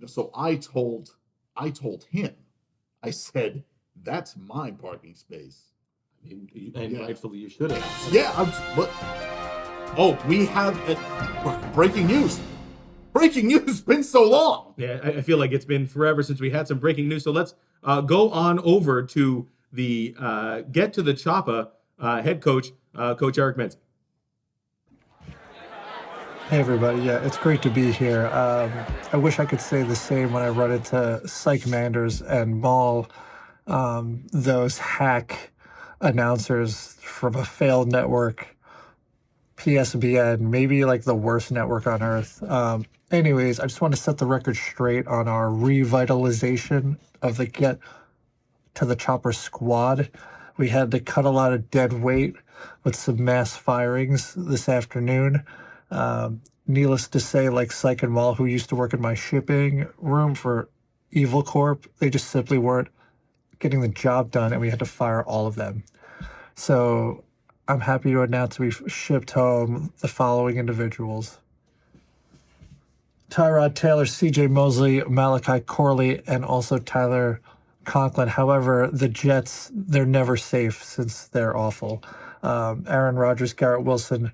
So I told him, I said, that's my parking space. And rightfully you should have. Yeah, but we have breaking news. Breaking news. It's been so long. Yeah, I feel like it's been forever since we had some breaking news. So let's go on over to the Get to the Choppa head coach, Coach Eric Menz. Hey everybody, yeah, it's great to be here. I wish I could say the same when I run into Sike Manders and Maul, those hack announcers from a failed network, PSBN, maybe like the worst network on earth. Anyways, I just want to set the record straight on our revitalization of the Get to the Chopper squad. We had to cut a lot of dead weight with some mass firings this afternoon. Needless to say, like Sike and Maul, who used to work in my shipping room for Evil Corp, they just simply weren't getting the job done, and we had to fire all of them. So I'm happy to announce we've shipped home the following individuals: Tyrod Taylor, CJ Mosley, Malachi Corley, and also Tyler Conklin. However, the Jets, they're never safe since they're awful. Aaron Rodgers, Garrett Wilson,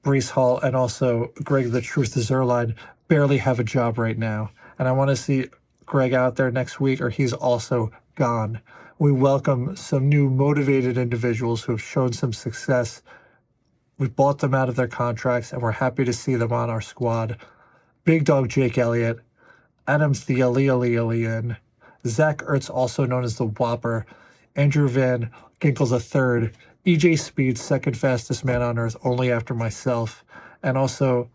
Breece Hall, and also Greg the Truth Zerline barely have a job right now. And I want to see Greg out there next week, or he's also gone. We welcome some new motivated individuals who have shown some success. We bought them out of their contracts, and we're happy to see them on our squad. Big Dog Jake Elliott, Adam Thielen, Zach Ertz, also known as the Whopper, Andrew Van Ginkles III, EJ Speed, second fastest man on earth, only after myself, and also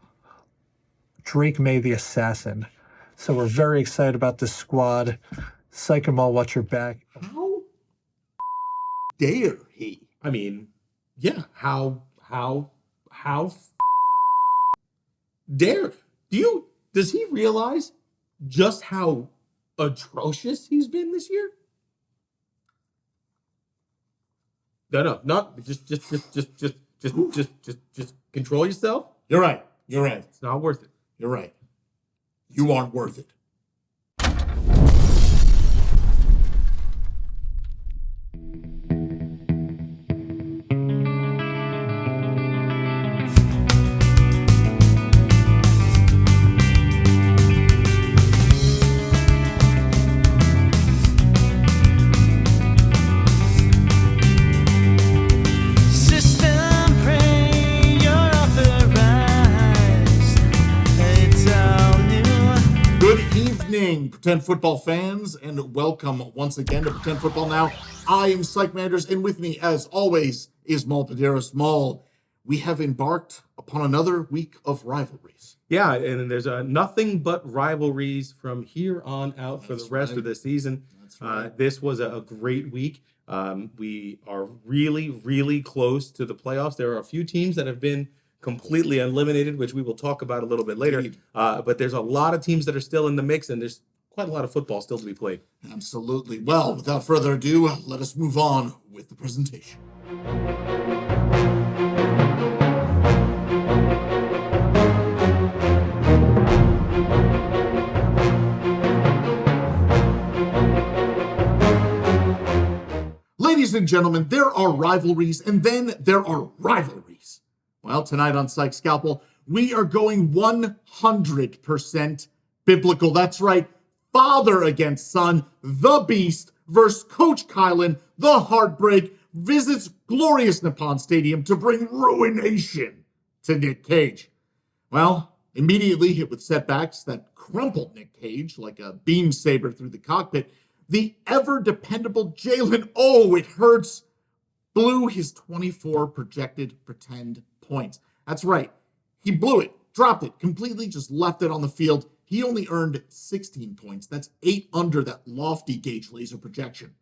Drake May, the assassin. So we're very excited about this squad. Sike and Maul, watch your back. How dare he? I mean, yeah, how dare does he realize just how atrocious he's been this year? No, not just control yourself. You're right. It's not worth it. You're right. You aren't worth it. Pretend football fans, and welcome once again to Pretend Football Now. I am Sike Manders, and with me, as always, is Maul Paderos. Maul, we have embarked upon another week of rivalries. Yeah, and there's nothing but rivalries from here on out for the rest of the season. That's right. This was a great week. We are really, really close to the playoffs. There are a few teams that have been completely eliminated, which we will talk about a little bit later. But there's a lot of teams that are still in the mix, and there's quite a lot of football still to be played. Absolutely. Well, without further ado, let us move on with the presentation. Ladies and gentlemen, there are rivalries, and then there are rivalries. Well, tonight on Psych Scalpel, we are going 100% biblical. That's right. Father against son, the Beast versus Coach Kylan, the Heartbreak, visits glorious Nippon Stadium to bring ruination to Nick Cage. Well, immediately hit with setbacks that crumpled Nick Cage like a beam saber through the cockpit, the ever-dependable Jalen, oh, it hurts, blew his 24 projected pretend points. That's right. He blew it, dropped it, completely just left it on the field. He only earned 16 points. That's 8 under that lofty gauge laser projection.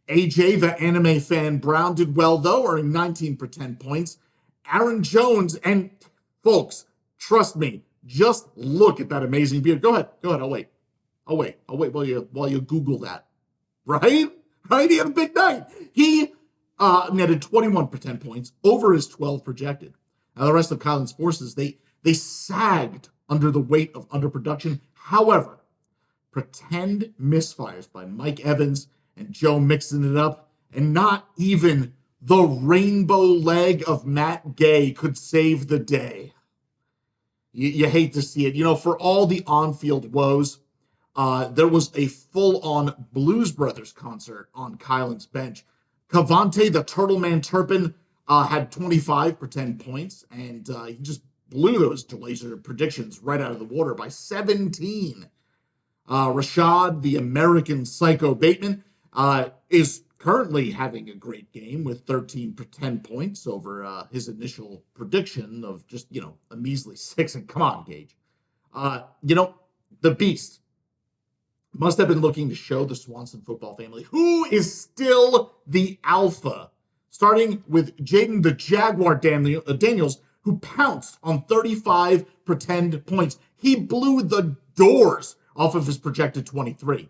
AJ, the anime fan Brown, did well, though, earning 19 pretend points. Aaron Jones, and folks, trust me, just look at that amazing beard. Go ahead. I'll wait while you Google that. Right? He had a big night. He netted 21 pretend points over his 12 projected. Now, the rest of Kylan's forces, they sagged under the weight of underproduction. However, pretend misfires by Mike Evans and Joe mixing it up, and not even the rainbow leg of Matt Gay could save the day. You hate to see it. For all the on-field woes, there was a full-on Blues Brothers concert on Kylan's bench. Cavante, the Turtle Man Turpin, had 25 for 10 points, and he just blew those laser predictions right out of the water by 17. Rashad, the American Psycho Bateman, is currently having a great game with 13 for 10 points over his initial prediction of just, a measly 6. And come on, Gage. The Beast must have been looking to show the Swanson football family who is still the alpha, starting with Jaden the Jaguar Daniels, who pounced on 35 for 10 points. He blew the doors off of his projected 23.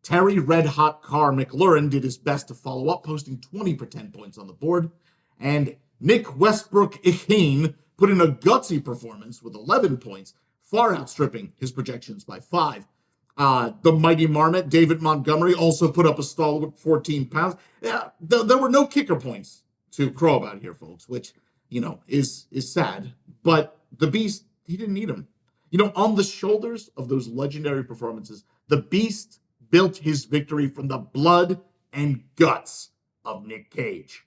Terry Red Hot Car McLaurin did his best to follow up, posting 20 for 10 points on the board. And Nick Westbrook Ihane put in a gutsy performance with 11 points, far outstripping his projections by 5. The Mighty Marmot, David Montgomery, also put up a stalwart 14 pounds. Yeah, there were no kicker points to crow about here, folks, which, is sad. But the Beast, he didn't need them. On the shoulders of those legendary performances, the Beast built his victory from the blood and guts of Nick Cage.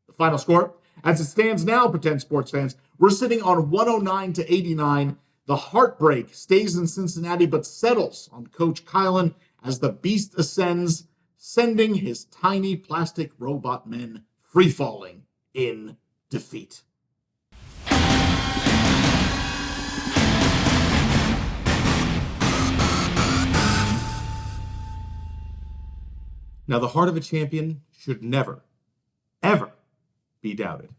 The final score, as it stands now, pretend sports fans, we're sitting on 109-89. The heartbreak stays in Cincinnati, but settles on Coach Kylan as the Beast ascends, sending his tiny plastic robot men free-falling in defeat. Now, the heart of a champion should never, ever be doubted.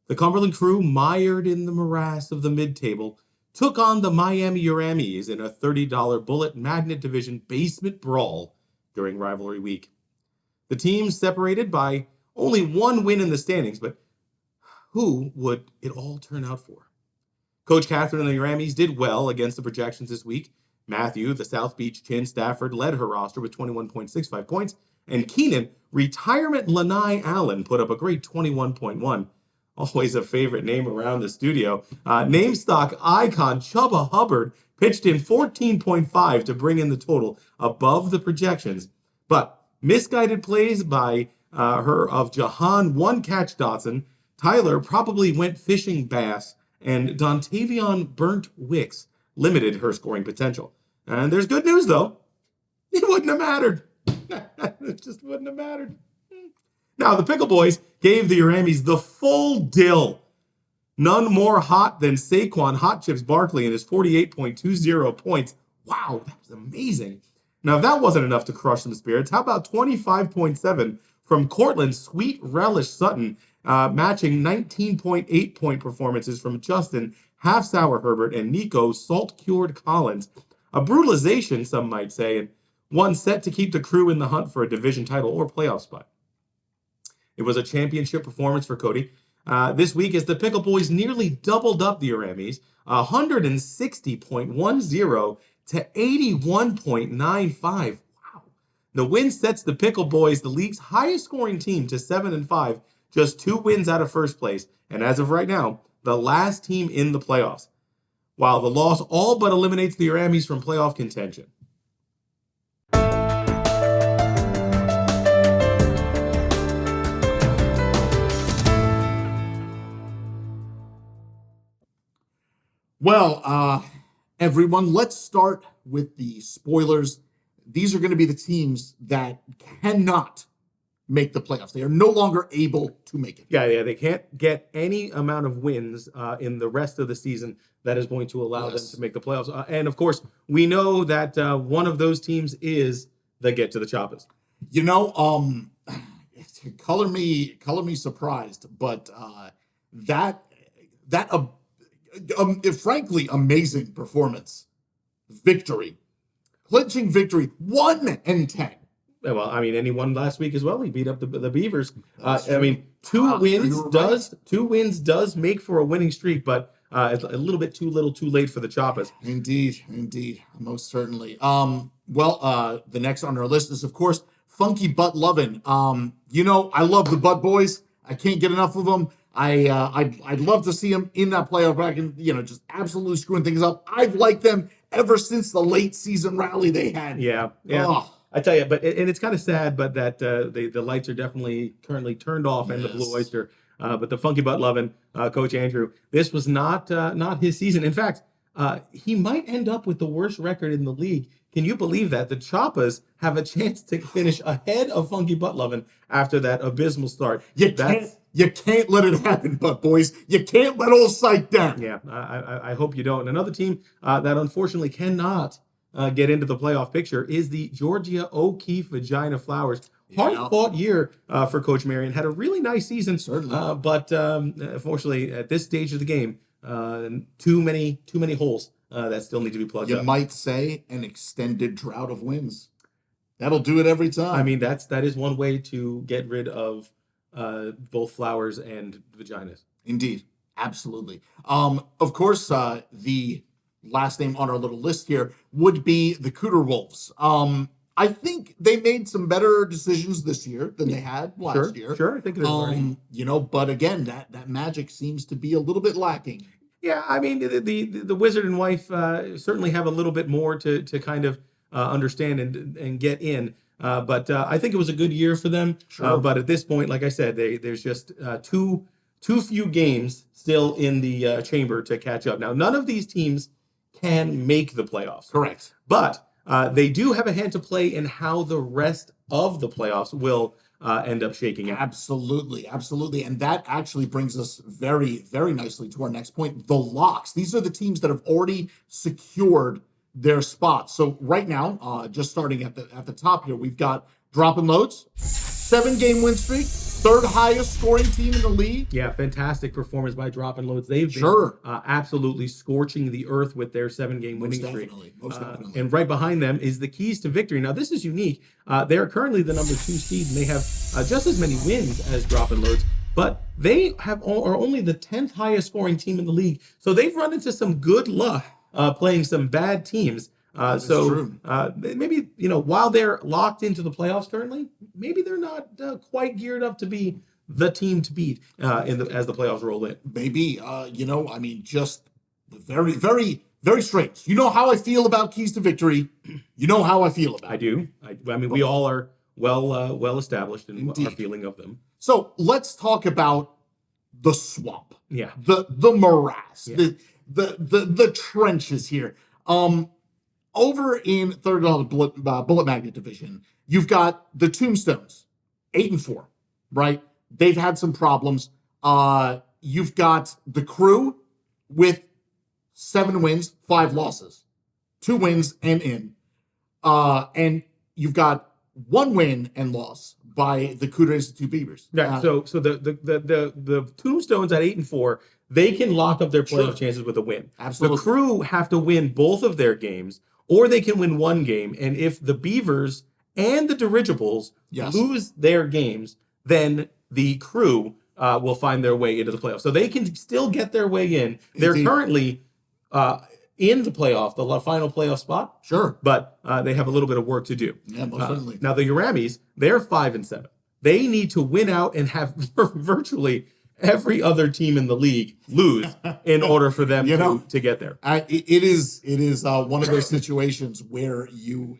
The Cumberland crew, mired in the morass of the mid-table, took on the Miami Uramies in a $30 Bullet Magnet Division basement brawl during rivalry week. The teams separated by only one win in the standings, but who would it all turn out for? Coach Catherine and the Uramies did well against the projections this week. Matthew, the South Beach Chin Stafford, led her roster with 21.65 points, and Keenan, retirement Lanai Allen, put up a great 21.1. Always a favorite name around the studio. Name stock icon Chubba Hubbard pitched in 14.5 to bring in the total above the projections. But misguided plays by her of Jahan one-catch Dotson, Tyler probably went fishing bass, and Dontavion burnt wicks limited her scoring potential. And there's good news, though. It wouldn't have mattered. It just wouldn't have mattered. Now, the Pickle Boys gave the Uramies the full dill. None more hot than Saquon Hot Chips Barkley and his 48.20 points. Wow, that was amazing. Now, if that wasn't enough to crush some spirits, how about 25.7 from Cortland Sweet Relish Sutton, matching 19.8 point performances from Justin Half Sour Herbert and Nico Salt Cured Collins. A brutalization, some might say, and one set to keep the crew in the hunt for a division title or playoff spot. It was a championship performance for Cody. This week, as the Pickle Boys nearly doubled up the Uramies, 160.10 to 81.95. Wow. The win sets the Pickle Boys the league's highest scoring team to 7-5, just 2 wins out of first place, and as of right now, the last team in the playoffs, while the loss all but eliminates the Uramies from playoff contention. Well, everyone, let's start with the spoilers. These are going to be the teams that cannot make the playoffs. They are no longer able to make it. Yeah, they can't get any amount of wins in the rest of the season that is going to allow them to make the playoffs. And of course, we know that one of those teams is the Get to the Choppers. Color me surprised, but frankly, amazing performance, victory, clinching victory, 1-10. Well, I mean, and he won last week as well. He beat up the Beavers. I mean, two wins does make for a winning streak, but it's a little bit too little, too late for the Choppers. Indeed, most certainly. The next on our list is, of course, Funky Butt Lovin'. I love the Butt Boys. I can't get enough of them. I'd love to see them in that playoff bracket, just absolutely screwing things up. I've liked them ever since the late season rally they had. Yeah. Oh. I tell you, and it's kind of sad, but that the lights are definitely currently turned off in the Blue Oyster. But the Funky Butt Lovin', Coach Andrew, this was not his season. In fact, he might end up with the worst record in the league. Can you believe that? The Choppas have a chance to finish ahead of Funky Butt Lovin' after that abysmal start. You can't let it happen, Butt Boys. You can't let old Sike down. Yeah, I hope you don't. And another team that unfortunately cannot get into the playoff picture is the Georgia O'Keeffe Vagina Flowers. Hard-fought year for Coach Marion. Had a really nice season, certainly, but unfortunately, at this stage of the game, too many holes that still need to be plugged up. You might say an extended drought of wins. That'll do it every time. I mean, that is one way to get rid of both flowers and vaginas. Indeed, absolutely. Of course, the last name on our little list here would be the Cooter Wolves. I think they made some better decisions this year than they had last year. Sure, I think they're learning. But again, that magic seems to be a little bit lacking. Yeah, I mean, the wizard and wife certainly have a little bit more to kind of understand and get in. But I think it was a good year for them. Sure. But at this point, like I said, there's just too few games still in the chamber to catch up. Now, none of these teams can make the playoffs. Correct. But they do have a hand to play in how the rest of the playoffs will end up shaking out. Absolutely. And that actually brings us very, very nicely to our next point. The locks. These are the teams that have already secured their spots. So right now, just starting at the top here, we've got Drop and Loads, 7-game win streak, third highest scoring team in the league. Yeah, fantastic performance by Drop and Loads. They've been absolutely scorching the earth with their 7-game winning streak. Most definitely. And right behind them is the Keys to Victory. Now, this is unique. They're currently the number 2 seed, and they have just as many wins as Drop and Loads, but they are only the 10th highest scoring team in the league. So they've run into some good luck playing some bad teams. Maybe, while they're locked into the playoffs currently, maybe they're not quite geared up to be the team to beat as the playoffs roll in. Maybe, just very, very, very strange. You know how I feel about Keys to Victory. You know how I feel about it. I do. We all are well established in our feeling of them. So let's talk about the swamp. Yeah. The morass. Yeah. The trenches here. Over in third on the Bullet Magnet division, you've got the Tombstones, 8-4, right? They've had some problems. You've got the Crew with 7 wins, 5 losses, 2 wins and in. And you've got 1 win and loss by the Cooter Institute Beavers. Yeah. So the Tombstones at 8-4, they can lock up their playoff chances with a win. Absolutely. The Crew have to win both of their games, or they can win 1 game. And if the Beavers and the Dirigibles lose their games, then the Crew will find their way into the playoffs. So they can still get their way in. They're currently in the playoff, the final playoff spot. Sure. But they have a little bit of work to do. Yeah, most certainly. Now, the Uramis, they're 5-7. They need to win out and have virtually every other team in the league lose in order for them to get there. It is one of those situations where you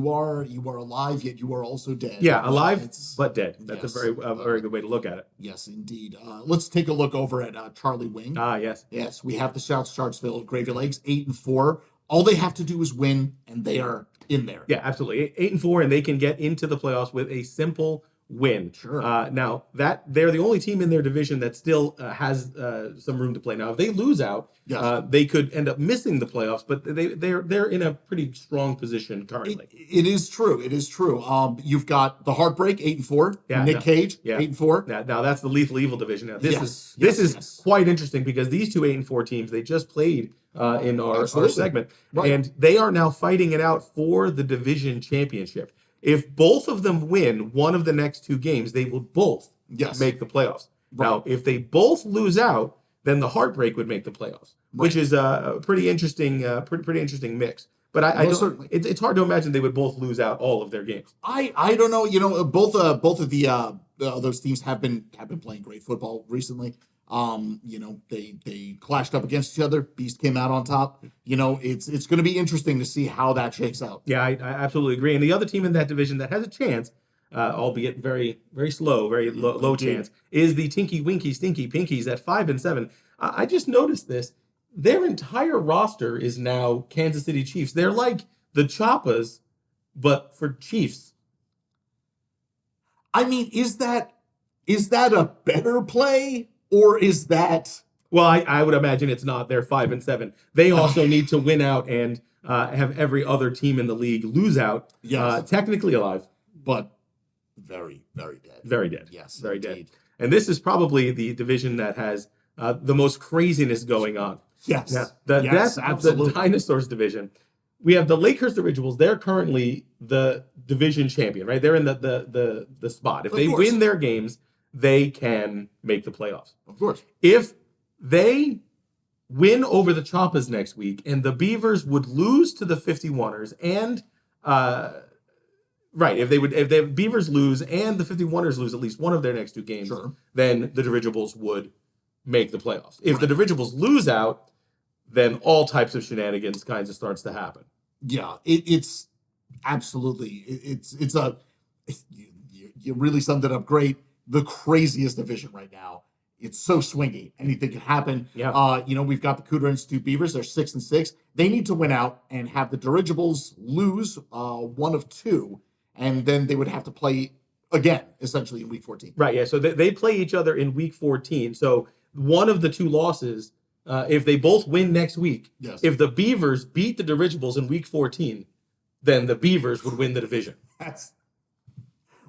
are alive, yet you are also dead. Yeah, alive but dead. That's a very good way to look at it. Yes, indeed. Let's take a look over at Charlie Wing. Yes. Yes, we have the South Chartsville Gravy Lakes, 8-4. All they have to do is win, and they are in there. Yeah, absolutely. 8-4, and they can get into the playoffs with a simple win. Sure. Now that they're the only team in their division that still has some room to play. Now, if they lose out, they could end up missing the playoffs, but they're in a pretty strong position currently. It is true. It is true. You've got the Heartbreak 8-4. Nick Cage 8-4. Now that's the Lethal Evil division. Now this is quite interesting because these two 8-4 teams, they just played in our segment, and they are now fighting it out for the division championship. If both of them win one of the next 2 games, they will both make the playoffs. Right. Now, if they both lose out, then the heartbreak would make the playoffs, which is a pretty interesting, pretty interesting mix. But I don't, certainly. it's hard to imagine they would both lose out all of their games. I don't know. You know, both of those teams have been playing great football recently. You know, they clashed up against each other. Beast came out on top. You know, it's going to be interesting to see how that shakes out. Yeah, I absolutely agree. And the other team in that division that has a chance, albeit very, very slow, very low chance, is the Tinky Winky Stinky Pinkies at 5-7. I just noticed this. Their entire roster is now Kansas City Chiefs. They're like the Choppas, but for Chiefs. I mean, is that a better play, or is that? Well, I would imagine it's not. They're 5-7. They also need to win out and have every other team in the league lose out. Yes. Technically alive, But very, very dead. very dead. Yes, very indeed. dead. And this is probably the division that has the most craziness going on. Yes. Yeah, Yes, that's absolutely. the Dinosaurs division. We have the Lakers Originals. They're currently the division champion, right? They're in the spot. If Of they course. win their games, they can make the playoffs. Of course. If they win over the Choppas next week and the Beavers would lose to the 51ers and right, if the Beavers lose and the 51ers lose at least one of their next two games, Sure. then the Dirigibles would make the playoffs. If the Dirigibles lose out, then all types of shenanigans kinds of starts to happen. Yeah, it's absolutely it's a you really summed it up great. The craziest division right now. It's so swingy. Anything can happen. Yeah. You know, we've got the Cougar Institute Beavers. They're 6-6. They need to win out and have the Dirigibles lose one of two, and then they would have to play again, essentially in week 14. Right, yeah. So they play each other in week 14. So one of the two losses, if they both win next week, Yes. if the Beavers beat the Dirigibles in week 14, then the Beavers would win the division.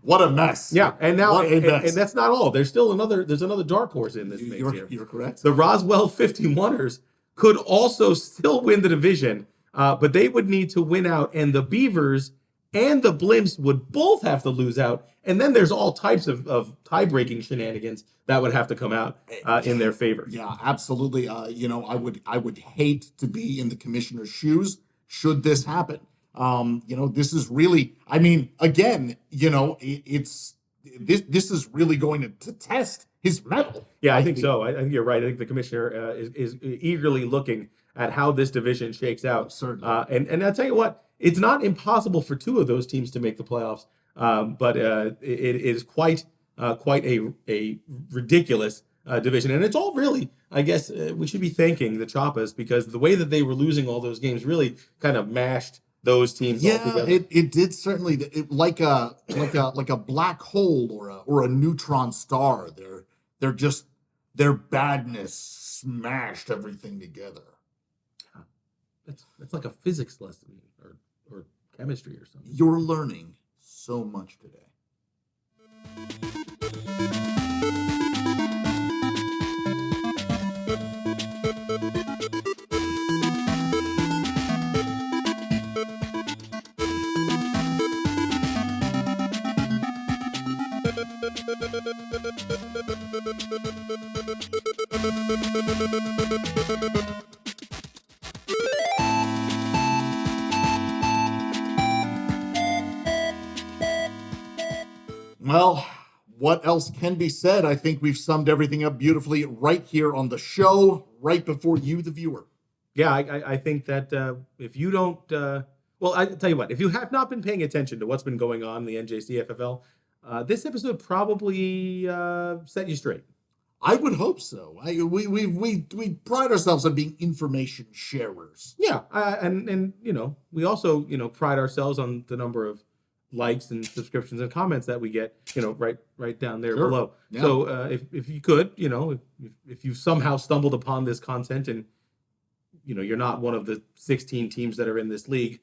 What a mess. Yeah, and now What a and mess. that's not all. There's another dark horse in this mix here. You're correct. The Roswell 51ers could also still win the division, but they would need to win out, and the Beavers and the Blimps would both have to lose out, and then there's all types of tie-breaking shenanigans that would have to come out in their favor. Yeah, absolutely. You know, I would hate to be in the commissioner's shoes should this happen. You know, this is really, I mean, again, you know, this is really going to test his mettle. Yeah, I think so. I think you're right. I think the commissioner is eagerly looking at how this division shakes out. Certainly. And I'll tell you what, it's not impossible for two of those teams to make the playoffs, but it is quite a ridiculous division. And it's all really, I guess, we should be thanking the Choppas because the way that they were losing all those games really kind of mashed those teams all together. It did certainly like a black hole or a neutron star. Their badness smashed everything together. That's like a physics lesson or chemistry or something. You're learning so much today. Well, what else can be said? I think we've summed everything up beautifully right here on the show, right before you, the viewer. Yeah, I think that if you don't, well, I tell you what, if you have not been paying attention to what's been going on in the NJCFFL, this episode probably set you straight. I would hope so. We pride ourselves on being information sharers. Yeah, and you know, we also pride ourselves on the number of likes and subscriptions and comments that we get, right down there Sure. below. Yeah. So if you could, if you somehow stumbled upon this content and you're not one of the 16 teams that are in this league,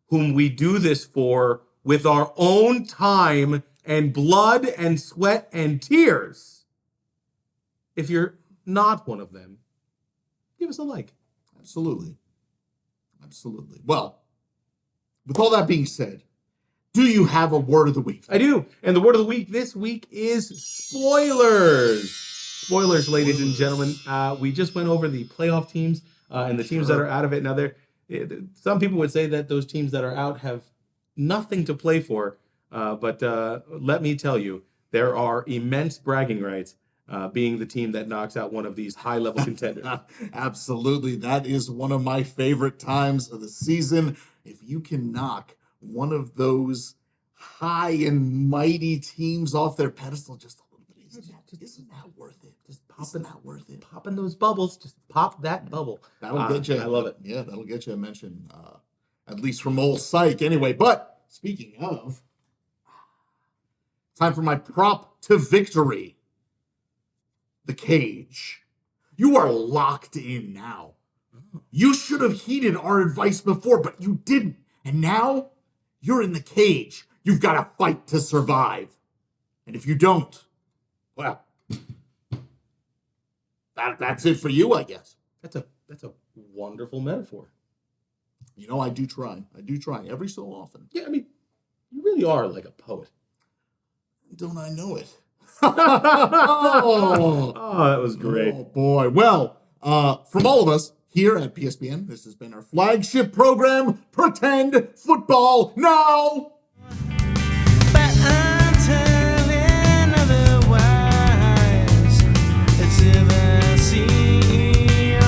whom we do this for with our own time and blood and sweat and tears. If you're not one of them, give us a like. Absolutely. Well, with all that being said, do you have a word of the week? I do. And the word of the week this week is spoilers. Spoilers, ladies and gentlemen. We just went over the playoff teams and the teams that are out of it. Now, some people would say that those teams that are out have nothing to play for. But let me tell you, there are immense bragging rights being the team that knocks out one of these high-level contenders. Absolutely. That is one of my favorite times of the season. If you can knock one of those high and mighty teams off their pedestal just a little bit, isn't that worth it? Isn't that worth it? Popping those bubbles, just pop that bubble. That'll get you. I love it. Yeah, that'll get you a mention, at least from old Sike. Anyway, but speaking of, time for my prop to victory. The cage. You are locked in now. You should have heeded our advice before, but you didn't. And now you're in the cage. You've got to fight to survive. And if you don't, well, that's it for you, I guess. That's a wonderful metaphor. You know, I do try. Every so often. Yeah, I mean, you really are like a poet. Don't I know it? Oh, that was great. Oh, boy. Well, from all of us here at PSPN, this has been our flagship program, Pretend Football Now. But until then, otherwise, it's the CEO.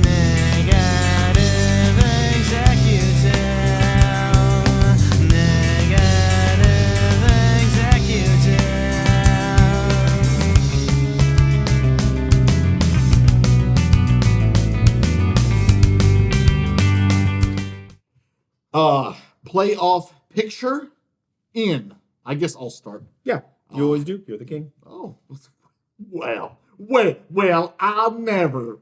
Negative executive. Negative executive. Playoff picture in. I guess I'll start. Yeah, you always do. You're the king. Oh, well, I'll never.